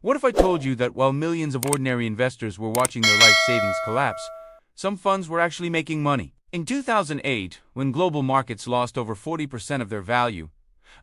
What if I told you that while millions of ordinary investors were watching their life savings collapse, some funds were actually making money? In 2008, when global markets lost over 40% of their value,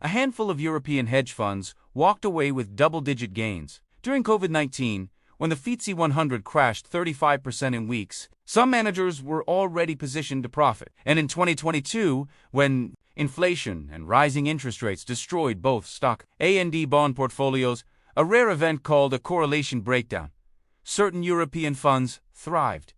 a handful of European hedge funds walked away with double-digit gains. During COVID-19, when the FTSE 100 crashed 35% in weeks, some managers were already positioned to profit. And in 2022, when inflation and rising interest rates destroyed both stock and bond portfolios, a rare event called a correlation breakdown, certain European funds thrived.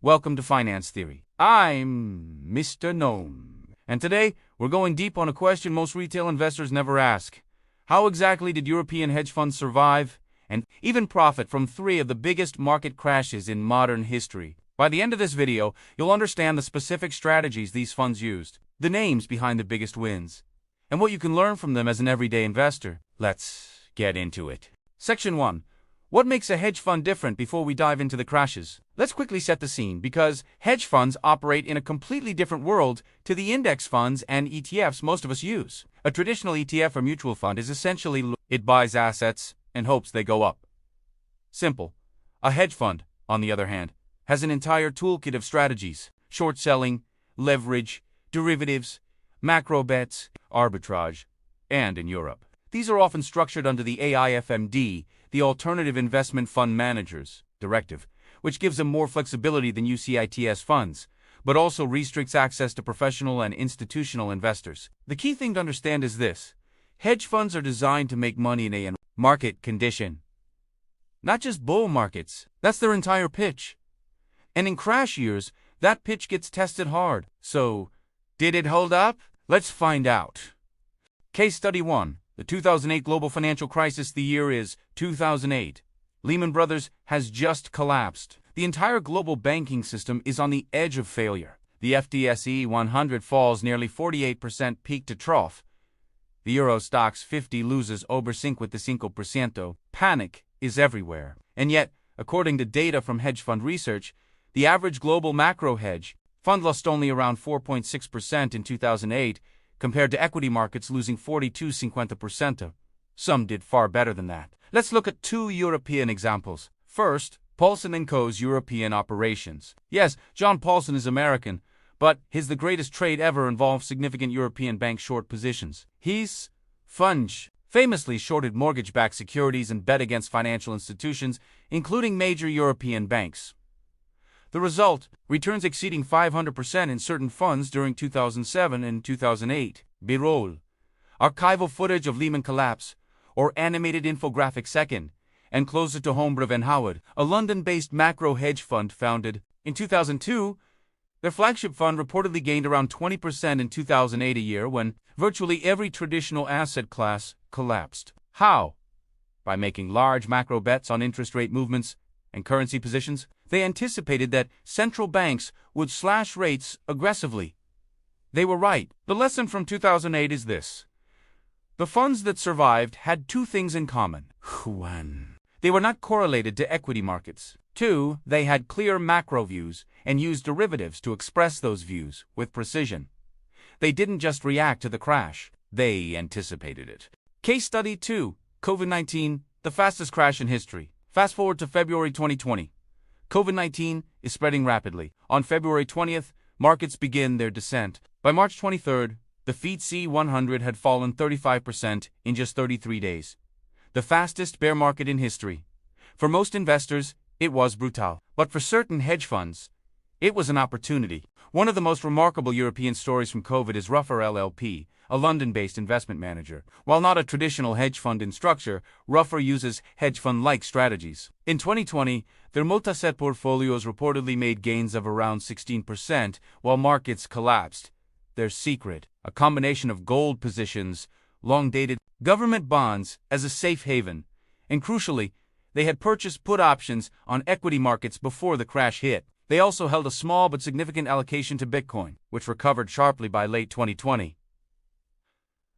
Welcome to Finance Theory. I'm Mr. Gnome, and today we're going deep on a question most retail investors never ask. How exactly did European hedge funds survive and even profit from three of the biggest market crashes in modern history? By the end of this video, you'll understand the specific strategies these funds used, the names behind the biggest wins, and what you can learn from them as an everyday investor. Let's get into it. Section 1. What makes a hedge fund different before we dive into the crashes? Let's quickly set the scene because hedge funds operate in a completely different world to the index funds and ETFs most of us use. A traditional ETF or mutual fund is essentially it buys assets and hopes they go up. Simple. A hedge fund, on the other hand, has an entire toolkit of strategies: short selling, leverage, derivatives, macro bets, arbitrage, and in Europe, these are often structured under the AIFMD, the Alternative Investment Fund Managers Directive, which gives them more flexibility than UCITS funds, but also restricts access to professional and institutional investors. The key thing to understand is this: hedge funds are designed to make money in a market condition, not just bull markets. That's their entire pitch. And in crash years, that pitch gets tested hard. So, did it hold up? Let's find out. Case Study 1. The 2008 global financial crisis. The year is 2008. Lehman Brothers has just collapsed. The entire global banking system is on the edge of failure. The FTSE 100 falls nearly 48% peak to trough. The Euro Stoxx 50 loses over 55%. Panic is everywhere. And yet, according to data from hedge fund research, the average global macro hedge fund lost only around 4.6% in 2008, compared to equity markets losing 42.50%. Some did far better than that. Let's look at two European examples. First, Paulson & Co.'s European operations. Yes, John Paulson is American, but his The Greatest Trade Ever involved significant European bank short positions. His funds famously shorted mortgage-backed securities and bet against financial institutions, including major European banks. The result, returns exceeding 500% in certain funds during 2007 and 2008. B-roll, archival footage of Lehman collapse, or animated infographic. Second, and closer to home, Brevan Howard, a London-based macro hedge fund founded in 2002. Their flagship fund reportedly gained around 20% in 2008, a year when virtually every traditional asset class collapsed. How? By making large macro bets on interest rate movements and currency positions. They anticipated that central banks would slash rates aggressively. They were right. The lesson from 2008 is this: the funds that survived had two things in common. 1. They were not correlated to equity markets. 2. They had clear macro views and used derivatives to express those views with precision. They didn't just react to the crash, they anticipated it. Case Study 2. COVID-19, the fastest crash in history. Fast forward to February 2020. COVID-19 is spreading rapidly. On February 20th, markets begin their descent. By March 23rd, the FTSE 100 had fallen 35% in just 33 days. The fastest bear market in history. For most investors, it was brutal. But for certain hedge funds, it was an opportunity. One of the most remarkable European stories from COVID is Ruffer LLP, a London-based investment manager. While not a traditional hedge fund in structure, Ruffer uses hedge fund-like strategies. In 2020, their multi-asset portfolios reportedly made gains of around 16% while markets collapsed. Their secret: a combination of gold positions, long-dated government bonds as a safe haven, and crucially, they had purchased put options on equity markets before the crash hit. They also held a small but significant allocation to Bitcoin, which recovered sharply by late 2020.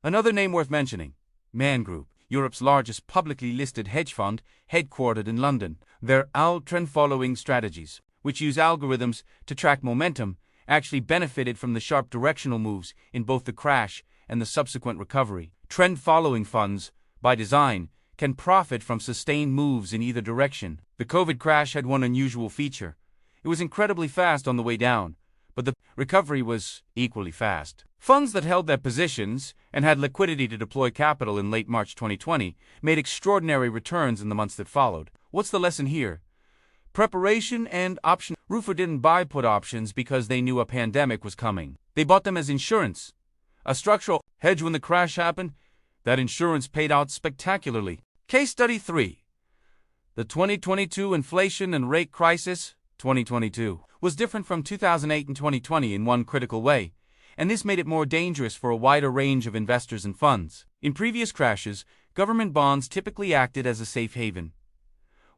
Another name worth mentioning: Man Group, Europe's largest publicly listed hedge fund, headquartered in London. Their trend-following strategies, which use algorithms to track momentum, actually benefited from the sharp directional moves in both the crash and the subsequent recovery. Trend-following funds, by design, can profit from sustained moves in either direction. The COVID crash had one unusual feature. It was incredibly fast on the way down, but the recovery was equally fast. Funds that held their positions and had liquidity to deploy capital in late March 2020 made extraordinary returns in the months that followed. What's the lesson here? Preparation and option. Roofer didn't buy put options because they knew a pandemic was coming. They bought them as insurance. A structural hedge when the crash happened. That insurance paid out spectacularly. Case study 3. The 2022 inflation and rate crisis, 2022, was different from 2008 and 2020 in one critical way, and this made it more dangerous for a wider range of investors and funds. In previous crashes, government bonds typically acted as a safe haven.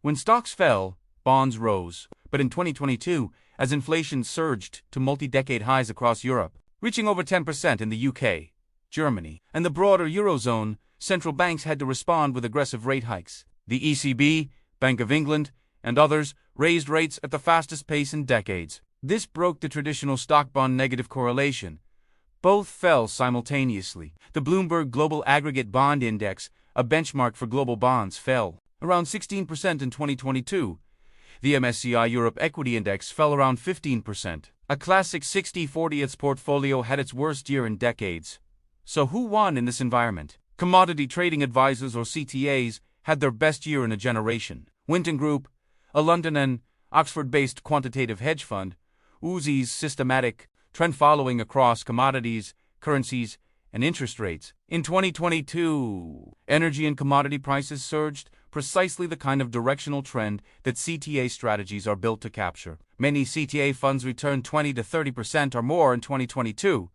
When stocks fell, bonds rose. But in 2022, as inflation surged to multi-decade highs across Europe, reaching over 10% in the UK, Germany, and the broader Eurozone, central banks had to respond with aggressive rate hikes. The ECB, Bank of England, and others raised rates at the fastest pace in decades. This broke the traditional stock-bond negative correlation. Both fell simultaneously. The Bloomberg Global Aggregate Bond Index, a benchmark for global bonds, fell around 16% in 2022. The MSCI Europe Equity Index fell around 15%. A classic 60/40 portfolio had its worst year in decades. So who won in this environment? Commodity Trading Advisors, or CTAs, had their best year in a generation. Winton Group, a London and Oxford-based quantitative hedge fund, oozes systematic trend following across commodities, currencies, and interest rates. In 2022, energy and commodity prices surged, precisely the kind of directional trend that CTA strategies are built to capture. Many CTA funds returned 20 to 30% or more in 2022.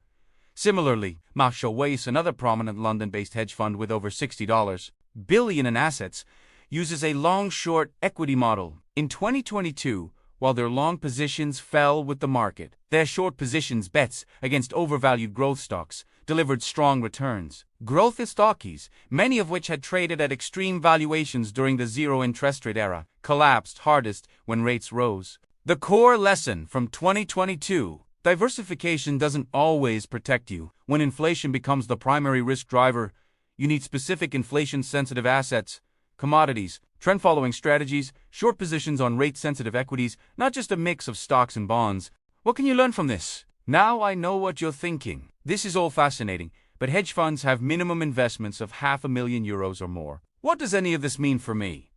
Similarly, Marshall Wace, another prominent London-based hedge fund with over $60 billion in assets, uses a long-short equity model. In 2022, while their long positions fell with the market, their short positions bets against overvalued growth stocks delivered strong returns. Growth stockies, many of which had traded at extreme valuations during the zero-interest rate era, collapsed hardest when rates rose. The core lesson from 2022: diversification doesn't always protect you. When inflation becomes the primary risk driver, you need specific inflation-sensitive assets, commodities, trend-following strategies, short positions on rate-sensitive equities, not just a mix of stocks and bonds. What can you learn from this? Now I know what you're thinking. This is all fascinating, but hedge funds have minimum investments of €500,000 or more. What does any of this mean for me?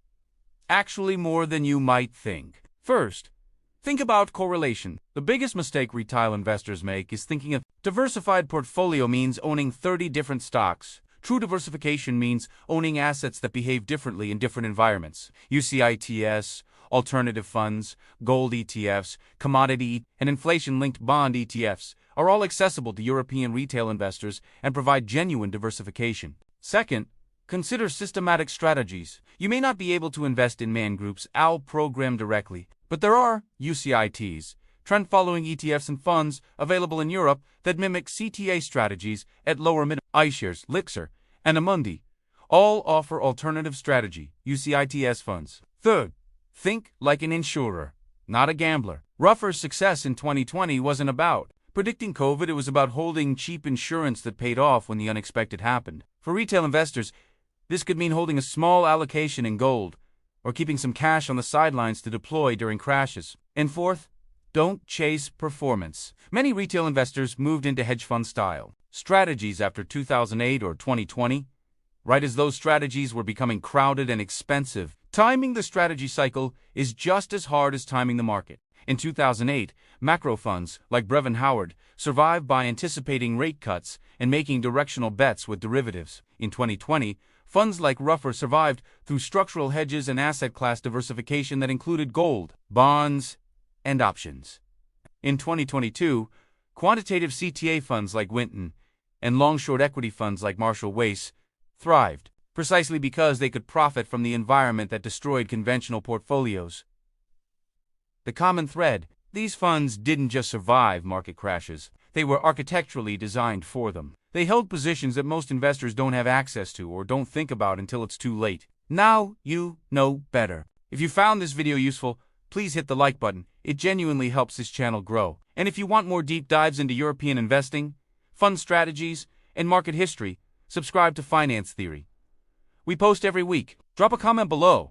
Actually, more than you might think. First, think about correlation. The biggest mistake retail investors make is thinking a diversified portfolio means owning 30 different stocks. True diversification means owning assets that behave differently in different environments. UCITS, alternative funds, gold ETFs, commodity, and inflation-linked bond ETFs are all accessible to European retail investors and provide genuine diversification. Second, consider systematic strategies. You may not be able to invest in man groups AL program directly, but there are UCITs, trend-following ETFs and funds available in Europe that mimic CTA strategies at lower minimum. iShares, Lixer, and Amundi all offer alternative strategy, UCITS funds. Third, think like an insurer, not a gambler. Ruffer's success in 2020 wasn't about predicting COVID, it was about holding cheap insurance that paid off when the unexpected happened. For retail investors, this could mean holding a small allocation in gold or keeping some cash on the sidelines to deploy during crashes. And fourth, don't chase performance. Many retail investors moved into hedge fund style strategies after 2008 or 2020, right as those strategies were becoming crowded and expensive. Timing the strategy cycle is just as hard as timing the market. In 2008, macro funds like Brevan Howard survived by anticipating rate cuts and making directional bets with derivatives. In 2020, funds like Ruffer survived through structural hedges and asset class diversification that included gold, bonds, and options. In 2022, quantitative CTA funds like Winton and long-short equity funds like Marshall Wace thrived, precisely because they could profit from the environment that destroyed conventional portfolios. The common thread: these funds didn't just survive market crashes, they were architecturally designed for them. They held positions that most investors don't have access to or don't think about until it's too late. Now you know better. If you found this video useful, please hit the like button. It genuinely helps this channel grow. And if you want more deep dives into European investing, fund strategies, and market history, subscribe to Finance Theory. We post every week. Drop a comment below.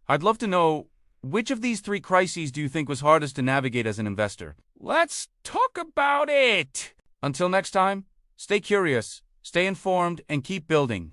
I'd love to know, which of these 3 crises do you think was hardest to navigate as an investor? Let's talk about it! Until next time, stay curious, stay informed, and keep building.